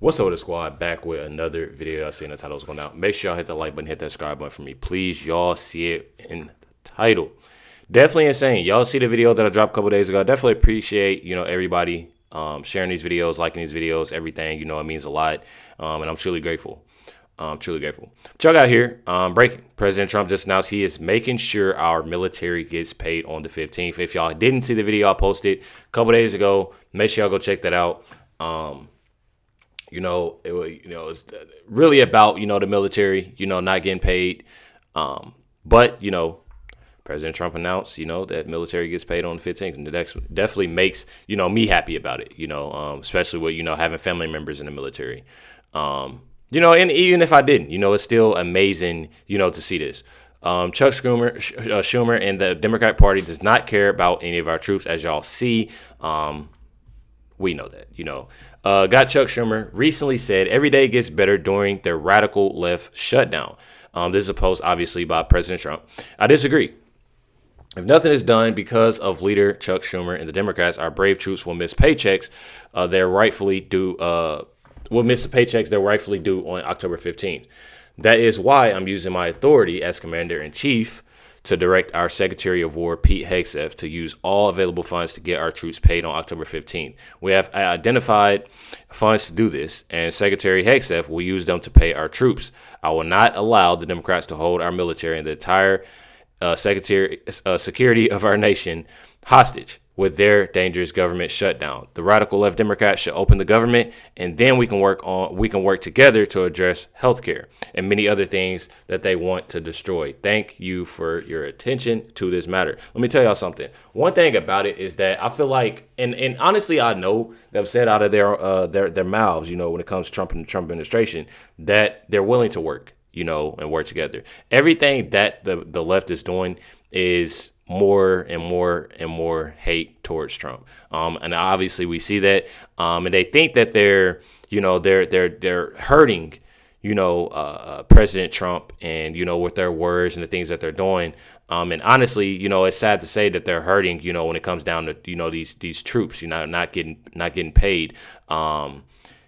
What's up with the squad? Back with another video. I seen the title's going out. Make sure y'all hit the like button, hit that subscribe button for me. Please, y'all see it in the title. Definitely insane. Y'all see the video that I dropped a couple days ago. I definitely appreciate, everybody sharing these videos, liking these videos, everything. It means a lot. And I'm truly grateful. Truly grateful. Y'all got here. Breaking. President Trump just announced he is making sure our military gets paid on the 15th. If y'all didn't see the video I posted a couple days ago, make sure y'all go check that out. It's really about, the military, not getting paid. But President Trump announced, that military gets paid on the 15th. And that definitely makes, me happy about it, especially with, having family members in the military. And even if I didn't, it's still amazing, to see this. Chuck Schumer and the Democratic Party does not care about any of our troops, as y'all see. We know that, Got Chuck Schumer recently said every day gets better during their radical left shutdown. This is a post, obviously, by President Trump. I disagree. If nothing is done because of leader Chuck Schumer and the Democrats, our brave troops will miss paychecks they're rightfully due. Will miss the paychecks they're rightfully due on October 15th. That is why I'm using my authority as Commander-in-Chief to direct our Secretary of War, Pete Hegseth, to use all available funds to get our troops paid on October 15th. We have identified funds to do this, and Secretary Hegseth will use them to pay our troops. I will not allow the Democrats to hold our military and the entire security of our nation hostage with their dangerous government shutdown. The radical left Democrats should open the government, and then we can work together to address healthcare and many other things that they want to destroy. Thank you for your attention to this matter. Let me tell y'all something. One thing about it is that I feel like, and honestly, I know they've said out of their mouths, when it comes to Trump and the Trump administration, that they're willing to work, and work together. Everything that the left is doing is more and more and more hate towards Trump. And obviously we see that, and they think that they're hurting, President Trump and, with their words and the things that they're doing. And honestly, it's sad to say that they're hurting, when it comes down to, these troops, not getting paid. Y'all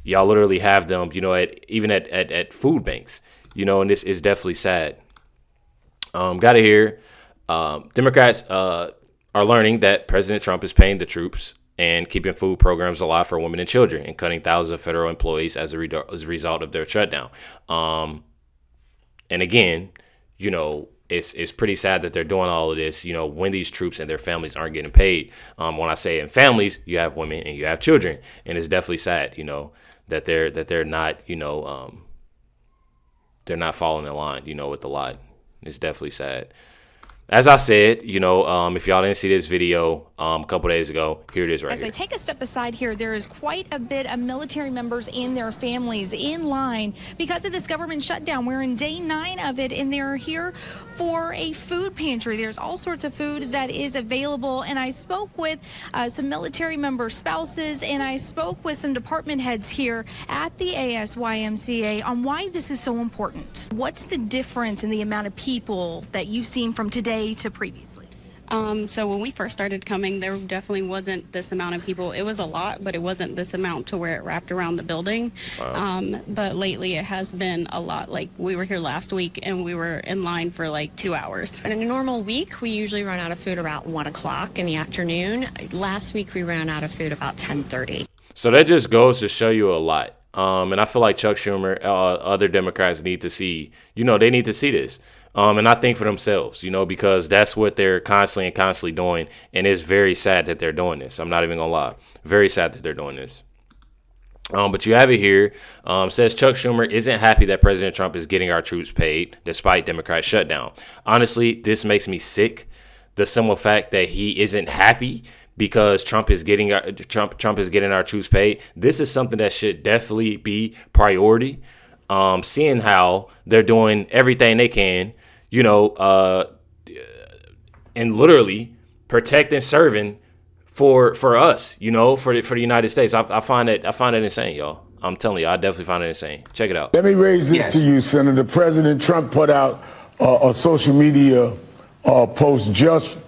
literally have them, at food banks, and this is definitely sad. Got to hear. Democrats are learning that President Trump is paying the troops and keeping food programs alive for women and children and cutting thousands of federal employees as a result of their shutdown. And again, it's pretty sad that they're doing all of this, when these troops and their families aren't getting paid. When I say in families, you have women and you have children, and it's definitely sad, that they're not, they're not following in line, with the lie. It's definitely sad. As I said, if y'all didn't see this video a couple days ago, here it is right here. As I take a step aside here, there is quite a bit of military members and their families in line because of this government shutdown. We're in day 9 of it, and they're here for a food pantry. There's all sorts of food that is available, and I spoke with some military member spouses, and I spoke with some department heads here at the ASYMCA on why this is so important. What's the difference in the amount of people that you've seen from today to previously? So when we first started coming, there definitely wasn't this amount of people. It was a lot, but it wasn't this amount to where it wrapped around the building. Wow. But lately it has been a lot. Like we were here last week and we were in line for like 2 hours. In a normal week, we usually run out of food about 1 o'clock in the afternoon. Last week we ran out of food about 10:30. So that just goes to show you a lot. And I feel like Chuck Schumer, other Democrats need to see, they need to see this. And I think for themselves, because that's what they're constantly doing. And it's very sad that they're doing this. I'm not even going to lie. Very sad that they're doing this. But you have it here. Says Chuck Schumer isn't happy that President Trump is getting our troops paid despite Democrat shutdown. Honestly, this makes me sick. The simple fact that he isn't happy because Trump is getting our troops paid. This is something that should definitely be priority. Seeing how they're doing everything they can, and literally protect and serving for us, for the United States. I find it insane, y'all. I'm telling you, I definitely find it insane. Check it out. Let me raise this to you, Senator. President Trump put out a social media post just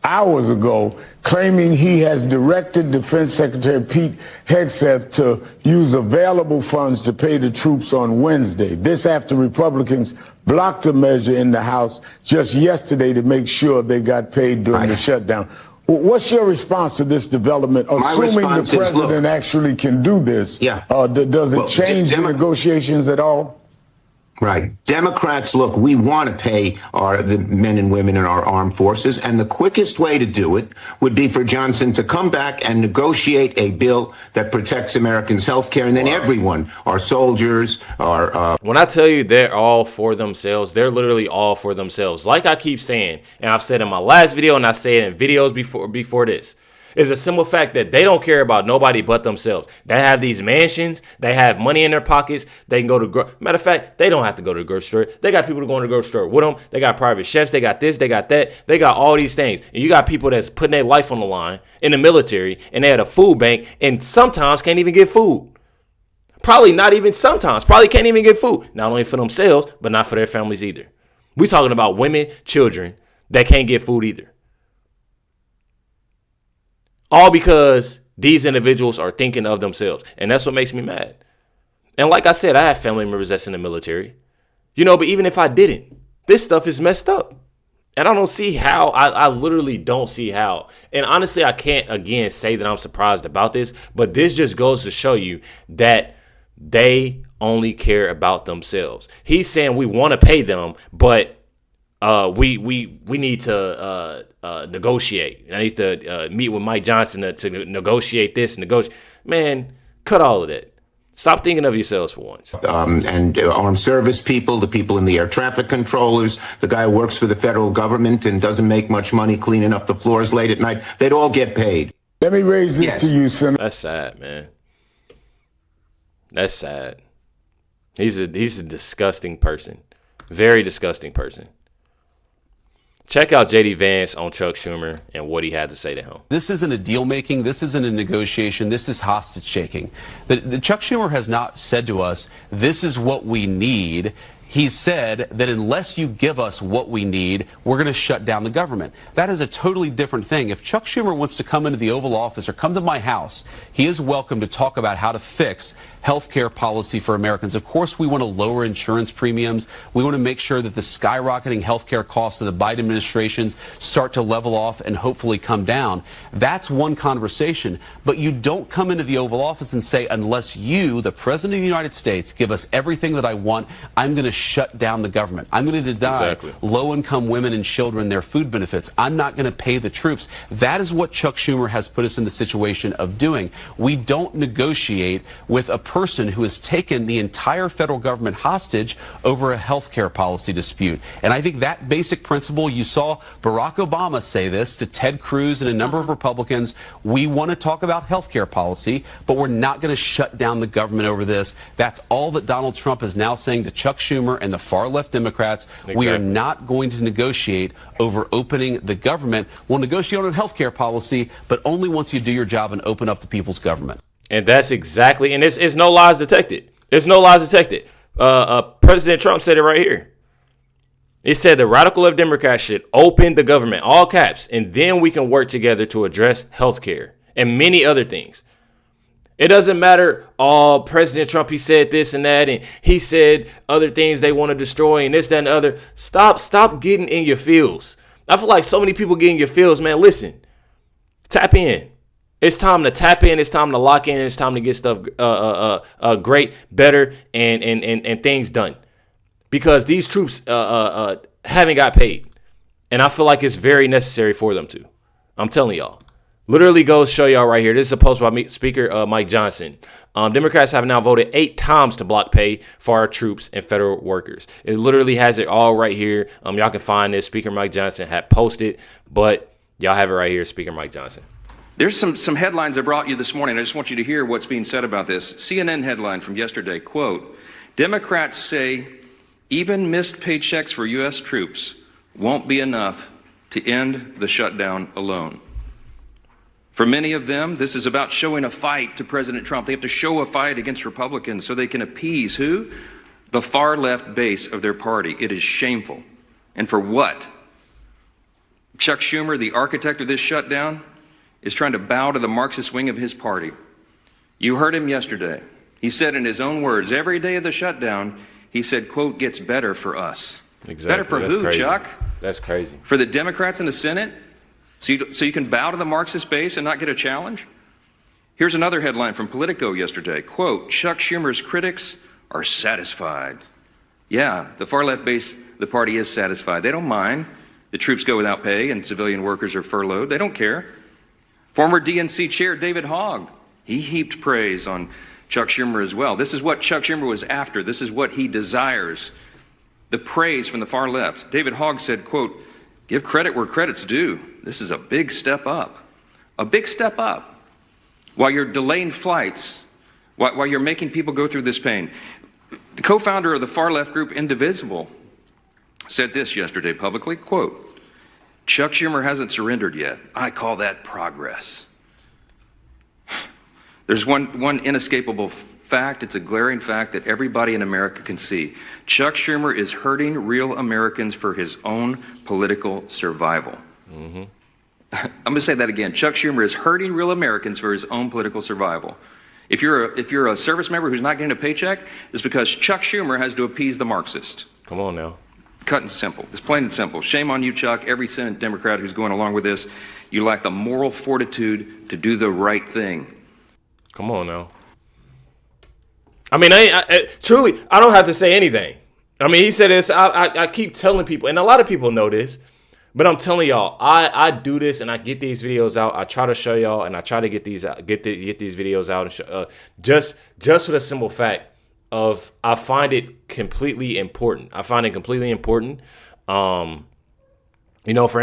hours ago, claiming he has directed Defense Secretary Pete Hegseth to use available funds to pay the troops on Wednesday. This after Republicans blocked a measure in the House just yesterday to make sure they got paid during the shutdown. What's your response to this development? Assuming the president actually can do this, does it change the negotiations at all? Right. Democrats, look, we want to pay the men and women in our armed forces, and the quickest way to do it would be for Johnson to come back and negotiate a bill that protects Americans' health care, and then everyone, our soldiers, our... When I tell you they're all for themselves, they're literally all for themselves. Like I keep saying, and I've said in my last video, and I say it in videos before this, is a simple fact that they don't care about nobody but themselves. They have these mansions. They have money in their pockets. They can go to, matter of fact, they don't have to go to the grocery store. They got people to go to the grocery store with them. They got private chefs. They got this. They got that. They got all these things. And you got people that's putting their life on the line in the military, and they had a food bank, and sometimes can't even get food. Probably not even sometimes. Probably can't even get food. Not only for themselves, but not for their families either. We're talking about women, children that can't get food either. All because these individuals are thinking of themselves. And that's what makes me mad. And like I said, I have family members that's in the military. You know, but even if I didn't, this stuff is messed up. And I don't see how. I literally don't see how. And honestly, I can't, again, say that I'm surprised about this. But this just goes to show you that they only care about themselves. He's saying we want to pay them, but we need to negotiate. I need to meet with Mike Johnson to negotiate this. Man, cut all of that. Stop thinking of yourselves for once. And armed service people, the people in the air traffic controllers, the guy who works for the federal government and doesn't make much money cleaning up the floors late at night, they'd all get paid. Let me raise this to you, Senator. That's sad, man. That's sad. He's a disgusting person. Very disgusting person. Check out J.D. Vance on Chuck Schumer and what he had to say to him. This isn't a deal making. This isn't a negotiation. This is hostage taking. The Chuck Schumer has not said to us, this is what we need. He said that unless you give us what we need, we're going to shut down the government. That is a totally different thing. If Chuck Schumer wants to come into the Oval Office or come to my house, he is welcome to talk about how to fix health care policy for Americans. Of course, we want to lower insurance premiums. We want to make sure that the skyrocketing health care costs of the Biden administration start to level off and hopefully come down. That's one conversation. But you don't come into the Oval Office and say, unless you, the President of the United States, give us everything that I want, I'm going to shut down the government. I'm going to deny low-income women and children their food benefits. I'm not going to pay the troops. That is what Chuck Schumer has put us in the situation of doing. We don't negotiate with a person who has taken the entire federal government hostage over a health care policy dispute. And I think that basic principle, you saw Barack Obama say this to Ted Cruz and a number of Republicans. We want to talk about health care policy, but we're not going to shut down the government over this. That's all that Donald Trump is now saying to Chuck Schumer and the far left Democrats. Exactly. We are not going to negotiate over opening the government. We'll negotiate on health care policy, but only once you do your job and open up the people's government. And that's exactly, and it's no lies detected. There's no lies detected. President Trump said it right here. He said the radical left Democrats should open the government, all caps, and then we can work together to address health care and many other things. It doesn't matter, President Trump, he said this and that, and he said other things they want to destroy and this, that, and the other. Stop getting in your feels. I feel like so many people get in your feels, man. Listen, tap in. It's time to tap in. It's time to lock in. It's time to get stuff great, better, and things done. Because these troops haven't got paid. And I feel like it's very necessary for them to. I'm telling y'all. Literally goes show y'all right here. This is a post by Speaker Mike Johnson. Democrats have now voted 8 times to block pay for our troops and federal workers. It literally has it all right here. Y'all can find this. Speaker Mike Johnson had posted. But y'all have it right here. Speaker Mike Johnson. There's some headlines I brought you this morning. I just want you to hear what's being said about this. CNN headline from yesterday, quote, Democrats say even missed paychecks for U.S. troops won't be enough to end the shutdown alone. For many of them, this is about showing a fight to President Trump. They have to show a fight against Republicans so they can appease who? The far left base of their party. It is shameful. And for what? Chuck Schumer, the architect of this shutdown, is trying to bow to the Marxist wing of his party. You heard him yesterday. He said in his own words, every day of the shutdown, he said, quote, gets better for us. Exactly. Better for That's who, crazy. Chuck? That's crazy. For the Democrats in the Senate? So you can bow to the Marxist base and not get a challenge? Here's another headline from Politico yesterday. Quote, Chuck Schumer's critics are satisfied. Yeah, the far left base of the party is satisfied. They don't mind. The troops go without pay and civilian workers are furloughed. They don't care. Former DNC chair David Hogg, he heaped praise on Chuck Schumer as well. This is what Chuck Schumer was after. This is what he desires. The praise from the far left. David Hogg said, quote, give credit where credit's due. This is a big step up. A big step up. While you're delaying flights, while you're making people go through this pain. The co-founder of the far left group Indivisible said this yesterday publicly, quote, Chuck Schumer hasn't surrendered yet. I call that progress. There's one inescapable fact. It's a glaring fact that everybody in America can see. Chuck Schumer is hurting real Americans for his own political survival. Mm-hmm. I'm going to say that again. Chuck Schumer is hurting real Americans for his own political survival. If you're a service member who's not getting a paycheck, it's because Chuck Schumer has to appease the Marxist. Come on now. Cut and simple. It's plain and simple. Shame on you, Chuck. Every Senate Democrat who's going along with this, you lack the moral fortitude to do the right thing. Come on now. I mean, truly, I don't have to say anything. I mean, he said this. I keep telling people, and a lot of people know this, but I'm telling y'all, I do this and I get these videos out. I try to show y'all, and I try to get these videos out, and just for the simple fact of I find it completely important. I find it completely important, for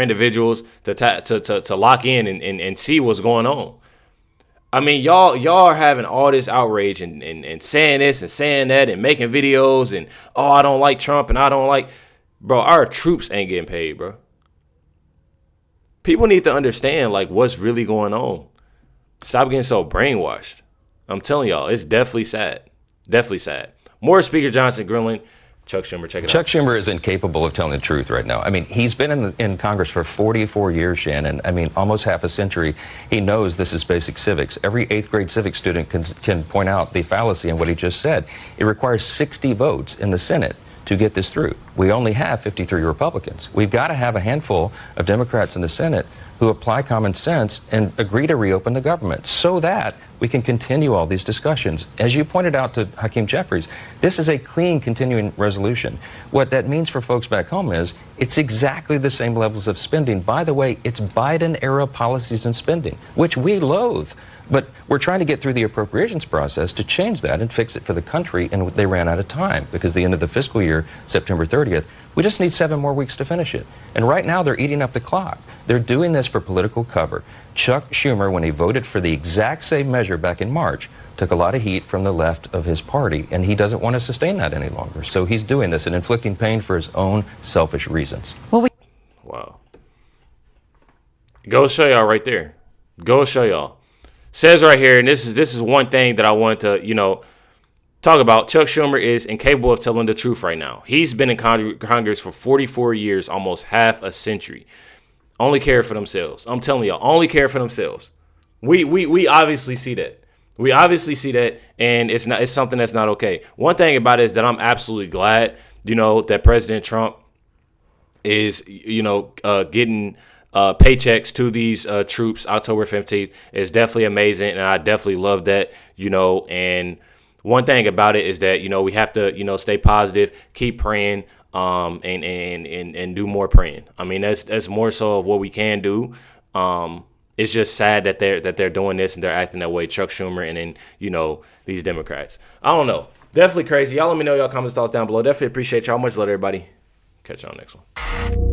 individuals to lock in and see what's going on. I mean, y'all are having all this outrage and saying this and saying that and making videos and, oh, I don't like Trump and I don't like, bro, our troops ain't getting paid, bro. People need to understand, like, what's really going on. Stop getting so brainwashed. I'm telling y'all, it's definitely sad. Definitely sad. More Speaker Johnson grilling Chuck Schumer. Check it out. Chuck Schumer is incapable of telling the truth right now. I mean, he's been in Congress for 44 years, Shannon. I mean, almost half a century. He knows this is basic civics. Every 8th grade civics student can point out the fallacy in what he just said. It requires 60 votes in the Senate to get this through. We only have 53 Republicans. We've got to have a handful of Democrats in the Senate who apply common sense and agree to reopen the government so that we can continue all these discussions. As you pointed out to Hakeem Jeffries, this is a clean continuing resolution. What that means for folks back home is it's exactly the same levels of spending. By the way, it's Biden-era policies and spending, which we loathe. But we're trying to get through the appropriations process to change that and fix it for the country, and they ran out of time because the end of the fiscal year, September 30th, we just need 7 more weeks to finish it. And right now they're eating up the clock. They're doing this for political cover. Chuck Schumer, when he voted for the exact same measure back in March, took a lot of heat from the left of his party, and he doesn't want to sustain that any longer. So he's doing this and inflicting pain for his own selfish reasons. Wow. Go show y'all right there. Go show y'all. Says right here, and this is one thing that I wanted to, talk about. Chuck Schumer is incapable of telling the truth right now. He's been in Congress for 44 years, almost half a century. Only care for themselves. I'm telling y'all, only care for themselves. We obviously see that. We obviously see that, and it's something that's not okay. One thing about it is that I'm absolutely glad, that President Trump is, getting paychecks to these troops October 15th. Is definitely amazing, and I definitely love that, and one thing about it is that, we have to, stay positive, keep praying, and do more praying. I mean, that's more so of what we can do. It's just sad that they're doing this and they're acting that way. Chuck Schumer and then, these Democrats. I don't know. Definitely crazy. Y'all let me know y'all comments, thoughts down below. Definitely appreciate y'all. Much love, everybody. Catch y'all next one.